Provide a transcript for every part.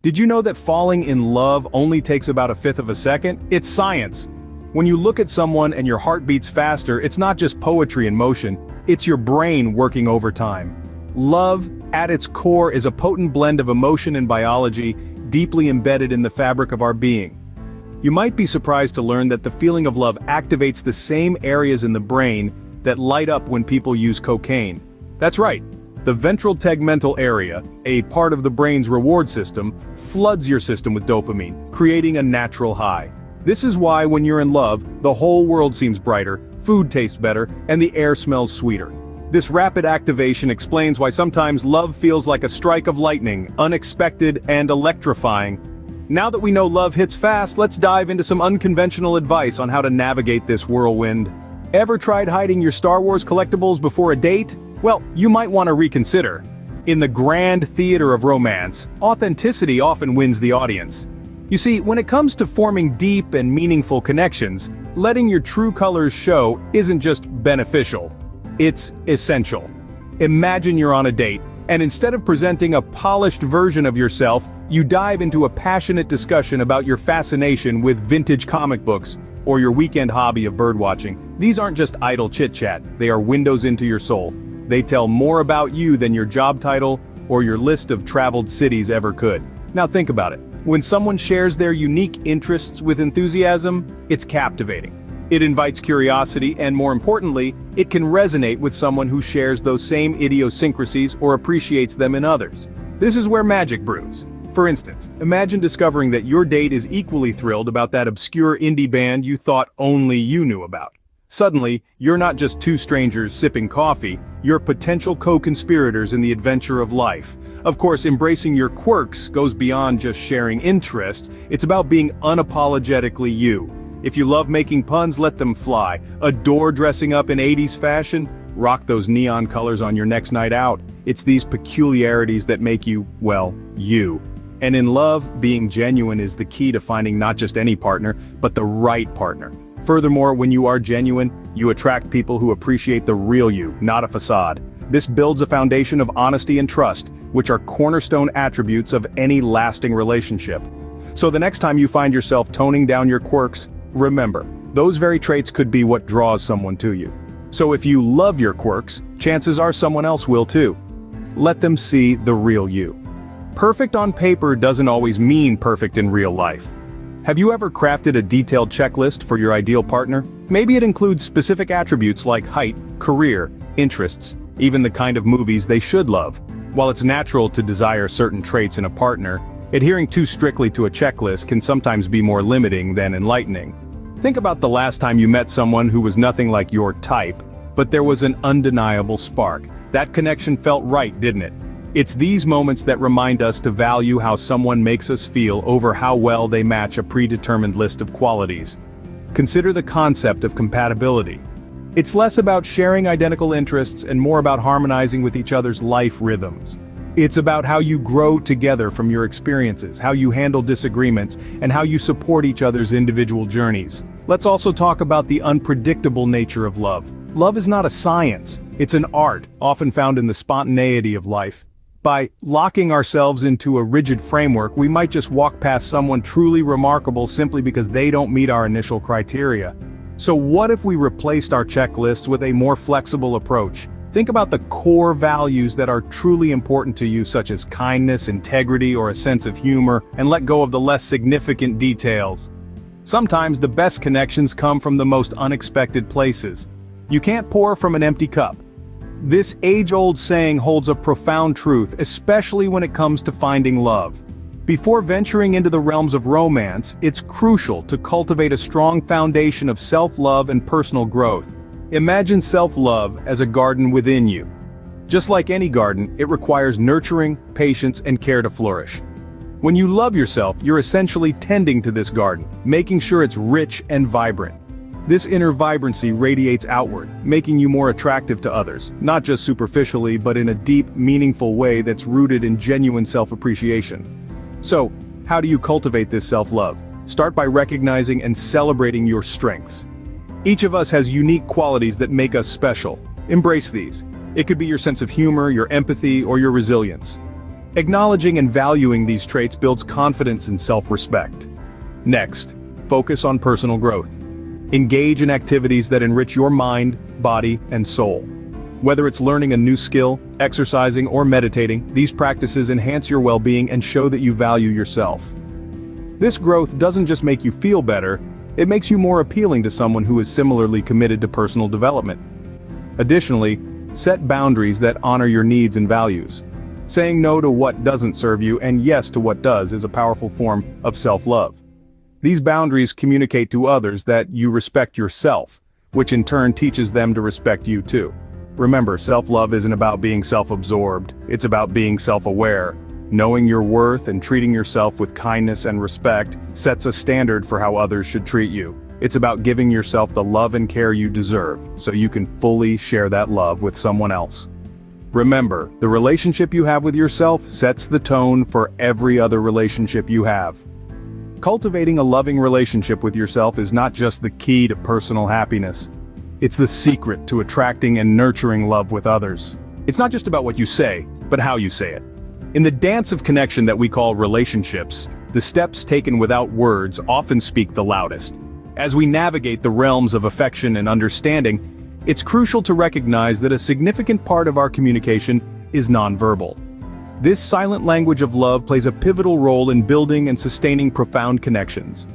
Did you know that falling in love only takes about a fifth of a second? It's science. When you look at someone and your heart beats faster, it's not just poetry in motion, it's your brain working overtime. Love, at its core, is a potent blend of emotion and biology, deeply embedded in the fabric of our being. You might be surprised to learn that the feeling of love activates the same areas in the brain that light up when people use cocaine. That's right. The ventral tegmental area, a part of the brain's reward system, floods your system with dopamine, creating a natural high. This is why when you're in love, the whole world seems brighter, food tastes better, and the air smells sweeter. This rapid activation explains why sometimes love feels like a strike of lightning, unexpected and electrifying. Now that we know love hits fast, let's dive into some unconventional advice on how to navigate this whirlwind. Ever tried hiding your Star Wars collectibles before a date? Well, you might want to reconsider. In the grand theater of romance, authenticity often wins the audience. You see, when it comes to forming deep and meaningful connections, letting your true colors show isn't just beneficial, it's essential. Imagine you're on a date, and instead of presenting a polished version of yourself, you dive into a passionate discussion about your fascination with vintage comic books, or your weekend hobby of birdwatching. These aren't just idle chit-chat, they are windows into your soul. They tell more about you than your job title or your list of traveled cities ever could. Now think about it. When someone shares their unique interests with enthusiasm, it's captivating. It invites curiosity, and more importantly, it can resonate with someone who shares those same idiosyncrasies or appreciates them in others. This is where magic brews. For instance, imagine discovering that your date is equally thrilled about that obscure indie band you thought only you knew about. Suddenly, you're not just two strangers sipping coffee, you're potential co-conspirators in the adventure of life. Of course, embracing your quirks goes beyond just sharing interest, it's about being unapologetically you. If you love making puns, let them fly. Adore dressing up in 80s fashion? Rock those neon colors on your next night out. It's these peculiarities that make you, well, you. And in love, being genuine is the key to finding not just any partner, but the right partner. Furthermore, when you are genuine, you attract people who appreciate the real you, not a facade. This builds a foundation of honesty and trust, which are cornerstone attributes of any lasting relationship. So the next time you find yourself toning down your quirks, remember, those very traits could be what draws someone to you. So if you love your quirks, chances are someone else will too. Let them see the real you. Perfect on paper doesn't always mean perfect in real life. Have you ever crafted a detailed checklist for your ideal partner? Maybe it includes specific attributes like height, career, interests, even the kind of movies they should love. While it's natural to desire certain traits in a partner, adhering too strictly to a checklist can sometimes be more limiting than enlightening. Think about the last time you met someone who was nothing like your type, but there was an undeniable spark. That connection felt right, didn't it? It's these moments that remind us to value how someone makes us feel over how well they match a predetermined list of qualities. Consider the concept of compatibility. It's less about sharing identical interests and more about harmonizing with each other's life rhythms. It's about how you grow together from your experiences, how you handle disagreements, and how you support each other's individual journeys. Let's also talk about the unpredictable nature of love. Love is not a science, it's an art, often found in the spontaneity of life. By locking ourselves into a rigid framework, we might just walk past someone truly remarkable simply because they don't meet our initial criteria. So what if we replaced our checklists with a more flexible approach? Think about the core values that are truly important to you, such as kindness, integrity, or a sense of humor, and let go of the less significant details. Sometimes the best connections come from the most unexpected places. You can't pour from an empty cup. This age-old saying holds a profound truth, especially when it comes to finding love. Before venturing into the realms of romance, it's crucial to cultivate a strong foundation of self-love and personal growth. Imagine self-love as a garden within you. Just like any garden, it requires nurturing, patience, and care to flourish. When you love yourself, you're essentially tending to this garden, making sure it's rich and vibrant. This inner vibrancy radiates outward, making you more attractive to others, not just superficially but in a deep, meaningful way that's rooted in genuine self-appreciation. So, how do you cultivate this self-love? Start by recognizing and celebrating your strengths. Each of us has unique qualities that make us special. Embrace these. It could be your sense of humor, your empathy, or your resilience. Acknowledging and valuing these traits builds confidence and self-respect. Next, focus on personal growth. Engage in activities that enrich your mind, body, and soul. Whether it's learning a new skill, exercising, or meditating, these practices enhance your well-being and show that you value yourself. This growth doesn't just make you feel better, it makes you more appealing to someone who is similarly committed to personal development. Additionally, set boundaries that honor your needs and values. Saying no to what doesn't serve you and yes to what does is a powerful form of self-love. These boundaries communicate to others that you respect yourself, which in turn teaches them to respect you too. Remember, self-love isn't about being self-absorbed, it's about being self-aware. Knowing your worth and treating yourself with kindness and respect sets a standard for how others should treat you. It's about giving yourself the love and care you deserve, so you can fully share that love with someone else. Remember, the relationship you have with yourself sets the tone for every other relationship you have. Cultivating a loving relationship with yourself is not just the key to personal happiness. It's the secret to attracting and nurturing love with others. It's not just about what you say, but how you say it. In the dance of connection that we call relationships, the steps taken without words often speak the loudest. As we navigate the realms of affection and understanding, it's crucial to recognize that a significant part of our communication is nonverbal. This silent language of love plays a pivotal role in building and sustaining profound connections.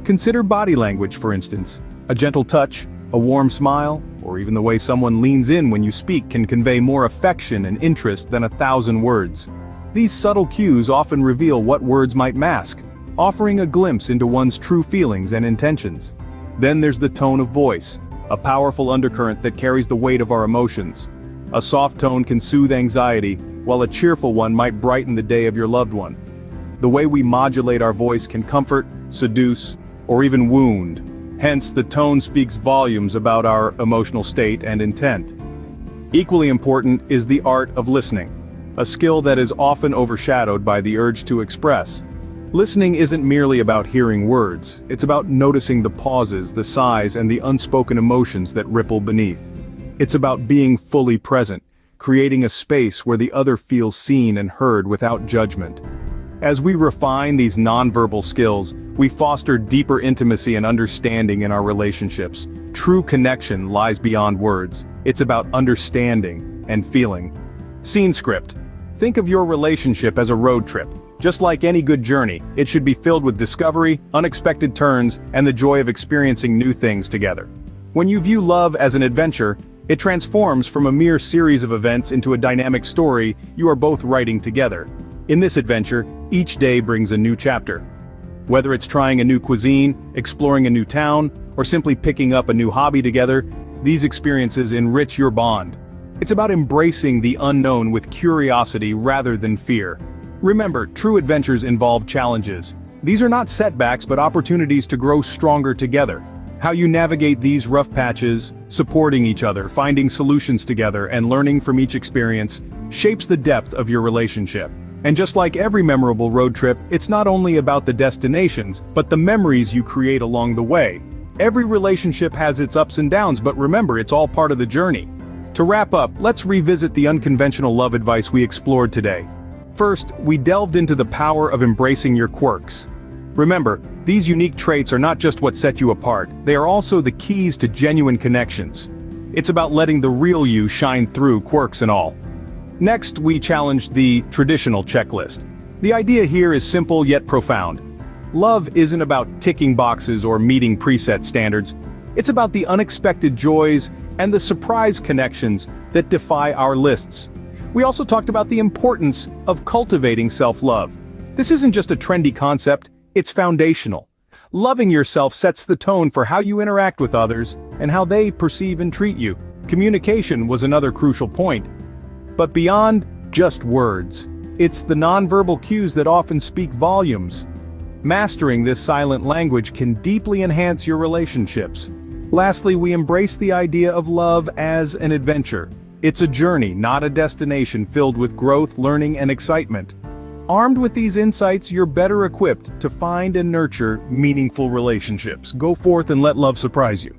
Consider body language, for instance. A gentle touch, a warm smile, or even the way someone leans in when you speak can convey more affection and interest than 1,000 words. These subtle cues often reveal what words might mask, offering a glimpse into one's true feelings and intentions. Then there's the tone of voice, a powerful undercurrent that carries the weight of our emotions. A soft tone can soothe anxiety, while a cheerful one might brighten the day of your loved one. The way we modulate our voice can comfort, seduce, or even wound. Hence, the tone speaks volumes about our emotional state and intent. Equally important is the art of listening, a skill that is often overshadowed by the urge to express. Listening isn't merely about hearing words, it's about noticing the pauses, the sighs, and the unspoken emotions that ripple beneath. It's about being fully present, creating a space where the other feels seen and heard without judgment. As we refine these nonverbal skills, we foster deeper intimacy and understanding in our relationships. True connection lies beyond words. It's about understanding and feeling. Scene script. Think of your relationship as a road trip. Just like any good journey, it should be filled with discovery, unexpected turns, and the joy of experiencing new things together. When you view love as an adventure, it transforms from a mere series of events into a dynamic story you are both writing together. In this adventure, each day brings a new chapter. Whether it's trying a new cuisine, exploring a new town, or simply picking up a new hobby together, these experiences enrich your bond. It's about embracing the unknown with curiosity rather than fear. Remember, true adventures involve challenges. These are not setbacks but opportunities to grow stronger together. How you navigate these rough patches, supporting each other, finding solutions together, and learning from each experience, shapes the depth of your relationship. And just like every memorable road trip, it's not only about the destinations, but the memories you create along the way. Every relationship has its ups and downs, but remember, it's all part of the journey. To wrap up, let's revisit the unconventional love advice we explored today. First, we delved into the power of embracing your quirks. Remember, these unique traits are not just what set you apart, they are also the keys to genuine connections. It's about letting the real you shine through, quirks and all. Next, we challenged the traditional checklist. The idea here is simple yet profound. Love isn't about ticking boxes or meeting preset standards. It's about the unexpected joys and the surprise connections that defy our lists. We also talked about the importance of cultivating self-love. This isn't just a trendy concept, it's foundational. Loving yourself sets the tone for how you interact with others and how they perceive and treat you. Communication was another crucial point. But beyond just words, it's the nonverbal cues that often speak volumes. Mastering this silent language can deeply enhance your relationships. Lastly, we embrace the idea of love as an adventure. It's a journey, not a destination, filled with growth, learning, and excitement. Armed with these insights, you're better equipped to find and nurture meaningful relationships. Go forth and let love surprise you.